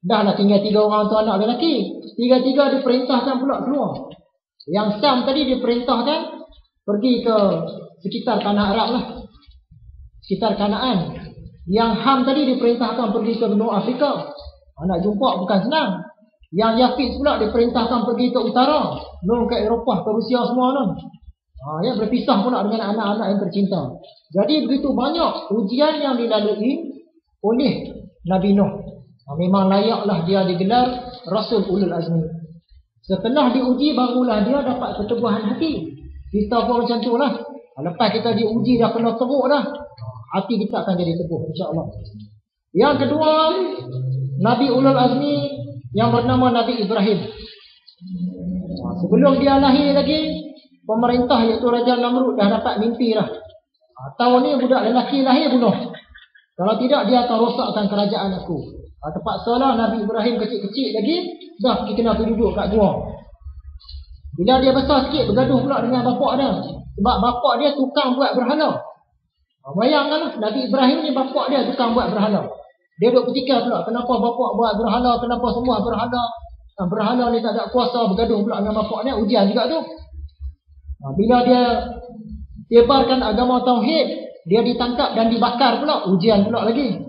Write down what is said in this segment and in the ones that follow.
Dah lah tinggal 3 orang tu anak lelaki. 3-3 diperintahkan pula keluar. Yang Sam tadi diperintahkan pergi ke sekitar tanah Arab lah, sekitar Kanaan. Yang Ham tadi diperintahkan pergi ke benua Afrika. Nak jumpa bukan senang. Yang Yafid pula diperintahkan pergi ke utara, ke Eropah, ke Rusia semua tu. Ya, berpisah pula dengan anak-anak yang tercinta. Jadi begitu banyak ujian yang dilalui oleh Nabi Nuh. Memang layaklah dia digelar Rasul Ulul Azmi. Setelah diuji barulah dia dapat keteguhan hati. Kita pun macam tu lah. Lepas kita diuji dah kena teruk dah, hati kita akan jadi teguh, insya-Allah. Yang kedua, Nabi Ulul Azmi yang bernama Nabi Ibrahim. Sebelum dia lahir lagi, pemerintah iaitu Raja Namrud dah dapat mimpi dah. Tahun ni budak lelaki lahir bunuh. Kalau tidak dia akan rosakkan kerajaan aku. Terpaksalah Nabi Ibrahim kecil-kecil lagi dah pergi kena duduk kat gua. Bila dia besar sikit bergaduh pula dengan bapak dia. Sebab bapak dia tukang buat berhala. Bayangkanlah Nabi Ibrahim ni bapak dia tukang buat berhala. Dia duk berfikir pula kenapa bapak buat berhala, kenapa semua berhala. Berhala ni tak ada kuasa, bergaduh pula dengan bapak dia, ujian juga tu. Bila dia sebarkan agama tauhid, dia ditangkap dan dibakar pula, ujian pula lagi.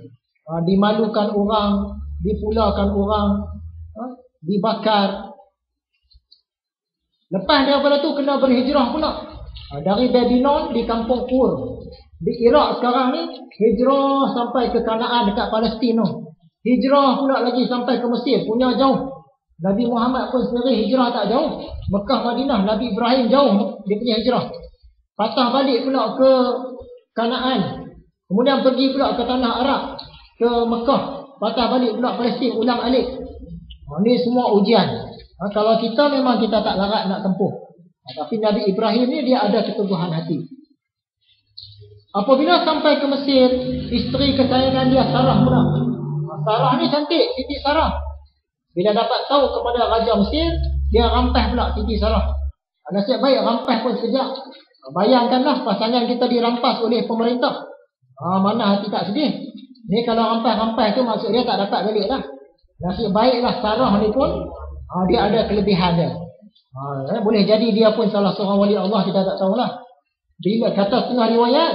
Dimalukan orang, dipulakan orang, dibakar. Lepas daripada tu kena berhijrah pula. Dari Babylon di kampung Ur di Iraq sekarang ni, hijrah sampai ke Kanaan dekat Palestin tu. Hijrah pula lagi sampai ke Mesir, punya jauh. Nabi Muhammad pun sendiri hijrah tak jauh. Mekah Madinah, Nabi Ibrahim jauh dia punya hijrah. Patah balik pula ke Kanaan. Kemudian pergi pula ke tanah Arab, ke Mekah. Patah balik pula Palestin, ulang alik. Ini semua ujian. Kalau kita memang kita tak larat nak tempuh. Tapi Nabi Ibrahim ni dia ada keteguhan hati. Apabila sampai ke Mesir, isteri kesayangan dia Sarah pula. Sarah ni cantik, Siti Sarah. Bila dapat tahu kepada Raja Mesir, dia rampas pula Siti Sarah. Nasib baik rampas pun sekejap. Bayangkanlah pasangan kita dirampas oleh pemerintah. Mana hati tak sedih. Ni kalau rampas-rampas tu maksud dia tak dapat balik dah. Nasib baiklah Sarah ni pun dia ada kelebihan dia. Boleh jadi dia pun salah seorang wali Allah, kita tak tahulah. Bila kata setengah riwayat,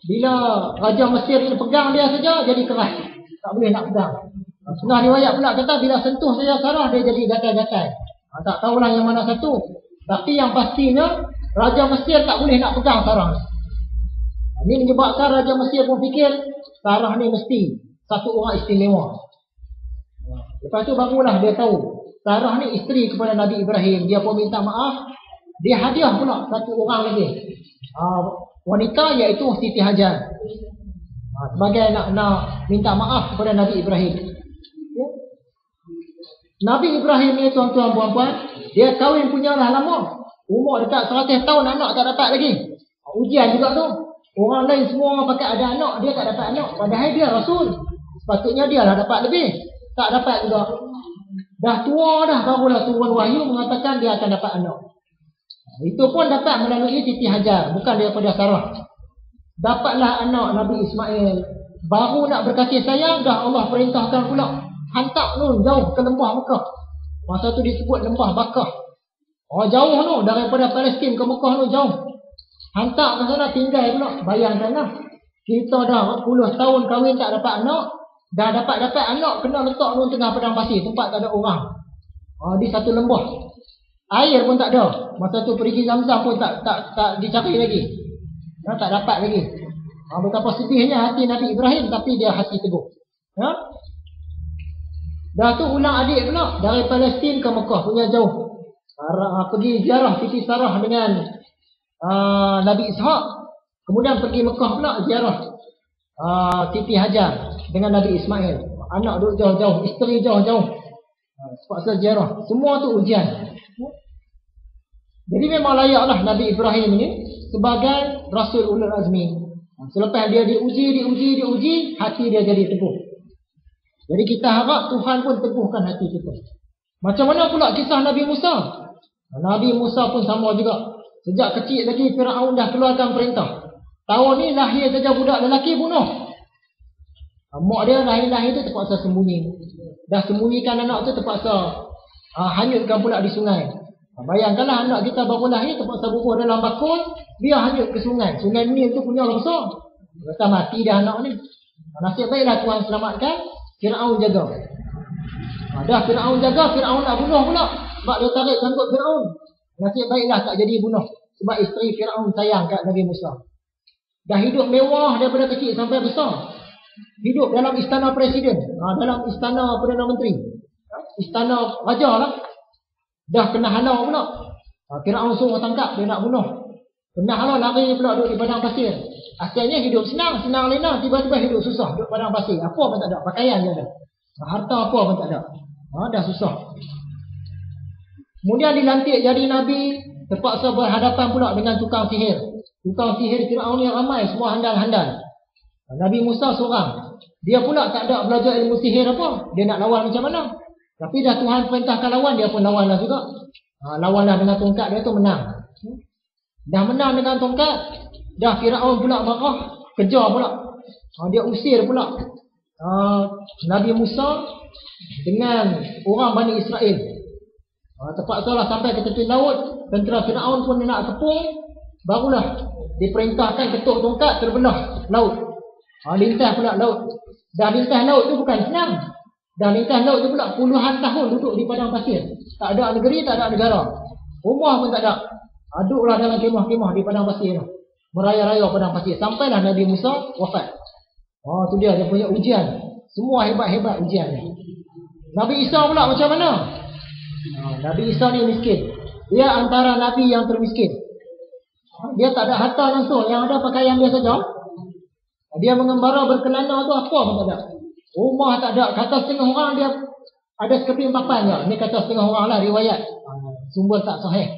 bila Raja Mesir ni pegang dia saja jadi keras, tak boleh nak pegang. Setengah riwayat pula kata bila sentuh saja Sarah dia jadi gatal-gatal. Tak tahulah yang mana satu. Tapi yang pastinya Raja Mesir tak boleh nak pegang Sarah. Ini menyebabkan Raja Mesir pun fikir Sarah ni mesti satu orang istimewa. Lepas tu barulah dia tahu Sarah ni isteri kepada Nabi Ibrahim. Dia pun minta maaf. Dia hadiah pula satu orang lagi, wanita iaitu Siti Hajar, sebagai nak minta maaf kepada Nabi Ibrahim. Nabi Ibrahim ni tuan-tuan puan-puan, dia kahwin punyalah lama. Umur dekat 100 tahun anak tak dapat lagi. Ujian juga tu. Orang lain semua pakai ada anak, dia tak dapat anak. Padahal dia Rasul. Sepatutnya dia lah dapat lebih. Tak dapat juga. Dah tua dah barulah turun wahyu mengatakan dia akan dapat anak. Itu pun dapat melalui Siti Hajar, bukan daripada Sarah. Dapatlah anak Nabi Ismail. Baru nak berkasih sayang dah Allah perintahkan pula hantar nun jauh ke lembah Mekah. Masa tu disebut lembah Bakah. Jauh tu daripada Palestin ke Mekah tu jauh. Hantar ke sana tinggal pula. Bayangkanlah, kita dah 40 tahun kahwin tak dapat anak. Dah dapat anak kena letak nun tengah padang pasir, tempat tak ada orang. Di satu lembah. Air pun tak ada. Masa tu pergi Zam-Zam pun tak dicari lagi. Tak dapat lagi. Betapa sedihnya hati Nabi Ibrahim, tapi dia hati teguh. Dah tu ulang adik pula dari Palestin ke Mekah, punya jauh. Pergi ziarah Siti Sarah dengan Nabi Ishaq. Kemudian pergi Mekah pula ziarah Siti Hajar dengan Nabi Ismail. Anak duduk jauh-jauh, isteri jauh-jauh. Sepaksa ziarah. Semua tu ujian. Jadi memang layaklah Nabi Ibrahim ini sebagai Rasul Ulul Azmi. Selepas dia diuji, hati dia jadi teguh. Jadi kita harap Tuhan pun teguhkan hati kita. Macam mana pula kisah Nabi Musa? Nabi Musa pun sama juga. Sejak kecil lagi Firaun dah keluarkan perintah. Tahun ni lahir saja budak lelaki bunuh. Mak dia lahir-lahir tu terpaksa sembunyi. Dah sembunyikan anak tu terpaksa hanyutkan pula di sungai. Bayangkanlah anak kita baru lahir terpaksa bubuh dalam bakul, dia hanyut ke sungai. Sungai Nil tu punya orang besar. Kata mati dah anak ni. Nasib baiklah Tuhan selamatkan, Firaun jaga. Dah Firaun jaga, Firaun nak bunuh pula. Sebab dia tarik sangkut Firaun. Nasib baiklah tak jadi bunuh. Sebab isteri Firaun sayang kat Nabi Musa. Dah hidup mewah daripada kecil sampai besar. Hidup dalam istana presiden, dalam istana Perdana Menteri, istana raja lah. Dah kena halau pula. Firaun suruh tangkap, dia nak bunuh. Kena halau, lari pula duduk di padang pasir. Asalnya hidup senang lena, tiba-tiba hidup susah, duduk padang pasir. Apa pun tak ada, pakaian je ada. Harta apa pun tak ada. Dah susah. Kemudian dilantik jadi Nabi, terpaksa berhadapan pula dengan tukang sihir. Tukang sihir Firaun yang ramai, semua handal-handal. Nabi Musa seorang. Dia pula tak ada belajar ilmu sihir apa. Dia nak lawan macam mana? Tapi dah Tuhan perintahkan lawan, dia pun lawanlah juga. Lawanlah dengan tongkat dia tu, menang. Dah menang dengan tongkat, dah Firaun pula marah, kejar pula. Dia usir pula Nabi Musa dengan orang Bani Israel. Terpaksalah sampai ke tepi laut. Tentera Firaun pun dia nak kepung. Barulah diperintahkan ketuk tongkat, terbelah laut. Lintas pula laut. Dah lintas laut tu bukan senang. Dah lintas laut tu pula puluhan tahun duduk di padang pasir. Tak ada negeri, tak ada negara. Rumah pun tak ada. Duduklah dalam kemah-kemah di padang pasir. Meraya-raya padang pasir. Sampailah Nabi Musa wafat. Tu dia punya ujian. Semua hebat-hebat ujian ni. Nabi Isa pula macam mana? Nabi Isa ni miskin. Dia antara Nabi yang termiskin. Dia tak ada harta langsung. Yang ada pakaian dia saja. Dia mengembara berkelana tu apa pun tak ada. Rumah tak ada. Kata setengah orang dia ada sekeping papan je. Ini kata setengah orang lah riwayat. Sumber tak sahih.